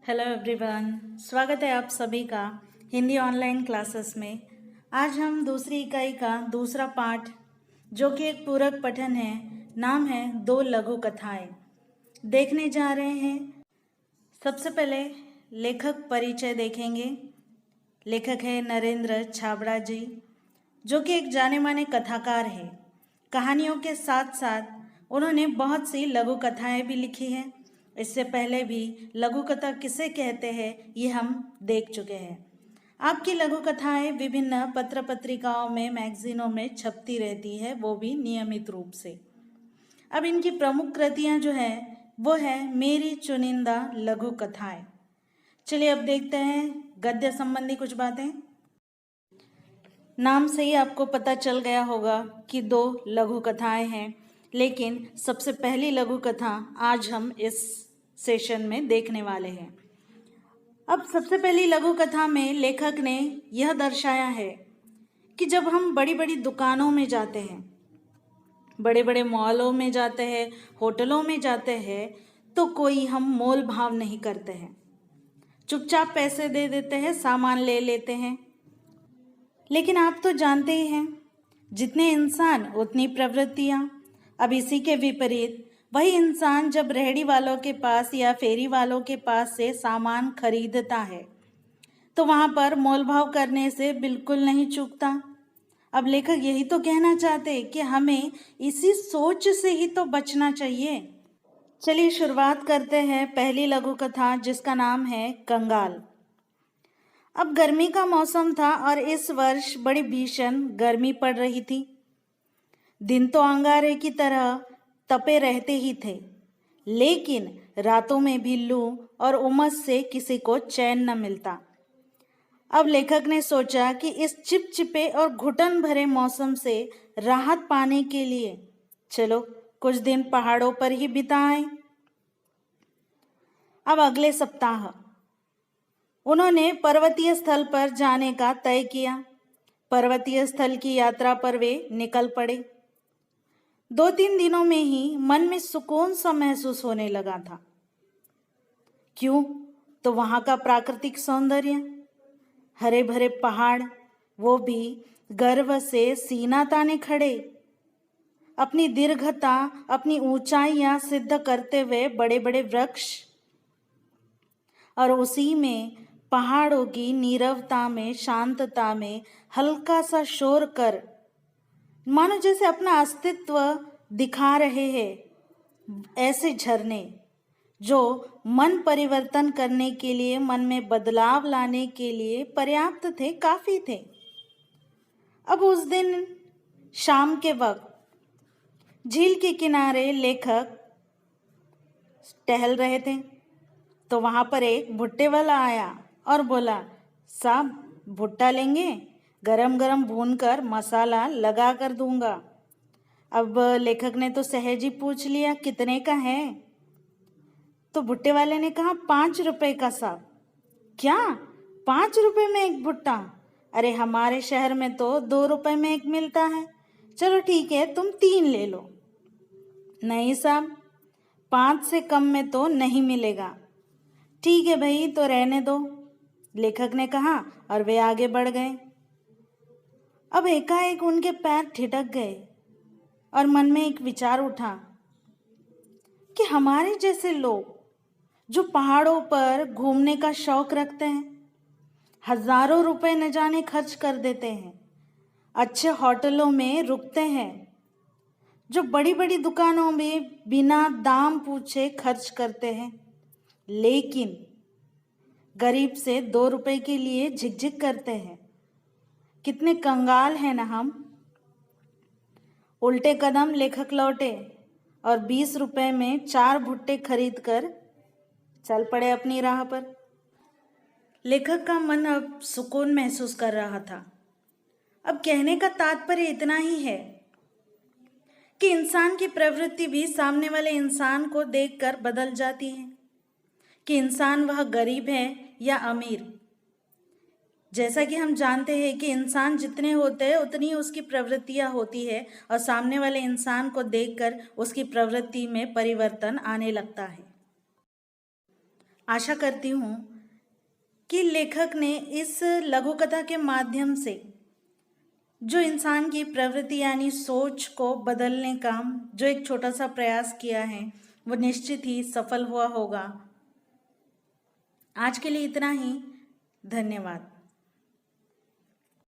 Hello everyone, स्वागत है आप सभी का हिंदी ऑनलाइन क्लासेस में। आज हम दूसरी इकाई का दूसरा पाठ जो कि एक पूरक पठन है, नाम है दो लघु कथाएं, देखने जा रहे हैं। सबसे पहले लेखक परिचय देखेंगे। लेखक है नरेंद्र छाबड़ा जी, जो कि एक जाने माने कथाकार है। कहानियों के साथ साथ उन्होंने बहुत सी लघु कथाएं भी लिखी हैं। इससे पहले भी लघु कथा किसे कहते हैं ये हम देख चुके हैं। आपकी लघु कथाएं विभिन्न पत्र पत्रिकाओं में, मैगजीनों में छपती रहती है, वो भी नियमित रूप से। अब इनकी प्रमुख कृतियां जो है वो है मेरी चुनिंदा लघु कथाएं। चलिए अब देखते हैं गद्य संबंधी कुछ बातें। नाम से ही आपको पता चल गया होगा कि दो लघु कथाएं हैं, लेकिन सबसे पहली लघु कथा आज हम इस सेशन में देखने वाले हैं। अब सबसे पहली लघु कथा में लेखक ने यह दर्शाया है कि जब हम बड़ी बड़ी दुकानों में जाते हैं, बड़े बड़े मॉलों में जाते हैं, होटलों में जाते हैं, तो कोई हम मोल भाव नहीं करते हैं, चुपचाप पैसे दे देते हैं, सामान ले लेते हैं। लेकिन आप तो जानते ही हैं, जितने इंसान उतनी प्रवृत्तियां। अब इसी के विपरीत वही इंसान जब रेहड़ी वालों के पास या फेरी वालों के पास से सामान खरीदता है तो वहाँ पर मोल भाव करने से बिल्कुल नहीं चूकता। अब लेखक यही तो कहना चाहते हैं कि हमें इसी सोच से ही तो बचना चाहिए। चलिए शुरुआत करते हैं पहली लघु कथा, जिसका नाम है कंगाल। अब गर्मी का मौसम था और इस वर्ष बड़ी भीषण गर्मी पड़ रही थी। दिन तो अंगारे की तरह तपे रहते ही थे, लेकिन रातों में भी लू और उमस से किसी को चैन न मिलता। अब लेखक ने सोचा कि इस चिपचिपे और घुटन भरे मौसम से राहत पाने के लिए चलो कुछ दिन पहाड़ों पर ही बिताएं। अब अगले सप्ताह उन्होंने पर्वतीय स्थल पर जाने का तय किया। पर्वतीय स्थल की यात्रा पर वे निकल पड़े। 2-3 दिनों में ही मन में सुकून सा महसूस होने लगा था। क्यों? तो वहां का प्राकृतिक सौंदर्य, हरे भरे पहाड़, वो भी गर्व से सीना ताने खड़े, अपनी दीर्घता, अपनी ऊंचाइयां सिद्ध करते हुए बड़े बड़े वृक्ष, और उसी में पहाड़ों की नीरवता में, शांतता में हल्का सा शोर कर मानो जैसे अपना अस्तित्व दिखा रहे हैं। ऐसे झरने जो मन परिवर्तन करने के लिए, मन में बदलाव लाने के लिए पर्याप्त थे, काफी थे। अब उस दिन शाम के वक्त झील के किनारे लेखक टहल रहे थे, तो वहां पर एक भुट्टे वाला आया और बोला, साहब भुट्टा लेंगे? गरम गरम भूनकर मसाला लगा कर दूंगा। अब लेखक ने तो सहज ही पूछ लिया, कितने का है? तो भुट्टे वाले ने कहा, 5 रुपए का साहब। क्या 5 रुपए में एक भुट्टा? अरे हमारे शहर में तो 2 रुपए में एक मिलता है। चलो ठीक है, तुम 3 ले लो। नहीं साहब, 5 से कम में तो नहीं मिलेगा। ठीक है भाई, तो रहने दो, लेखक ने कहा, और वे आगे बढ़ गए। अब एकाएक उनके पैर ठिठक गए और मन में एक विचार उठा कि हमारे जैसे लोग जो पहाड़ों पर घूमने का शौक रखते हैं, हजारों रुपए न जाने खर्च कर देते हैं, अच्छे होटलों में रुकते हैं, जो बड़ी बड़ी दुकानों में बिना दाम पूछे खर्च करते हैं, लेकिन गरीब से 2 रुपए के लिए झिकझिक करते हैं। कितने कंगाल हैं ना हम। उल्टे कदम लेखक लौटे और 20 रुपए में 4 भुट्टे खरीद कर चल पड़े अपनी राह पर। लेखक का मन अब सुकून महसूस कर रहा था। अब कहने का तात्पर्य इतना ही है कि इंसान की प्रवृत्ति भी सामने वाले इंसान को देखकर बदल जाती है, कि इंसान वह गरीब है या अमीर। जैसा कि हम जानते हैं कि इंसान जितने होते हैं उतनी उसकी प्रवृत्तियां होती है, और सामने वाले इंसान को देखकर उसकी प्रवृत्ति में परिवर्तन आने लगता है। आशा करती हूँ कि लेखक ने इस लघु कथा के माध्यम से जो इंसान की प्रवृत्ति यानी सोच को बदलने का जो एक छोटा सा प्रयास किया है वो निश्चित ही सफल हुआ होगा। आज के लिए इतना ही। धन्यवाद।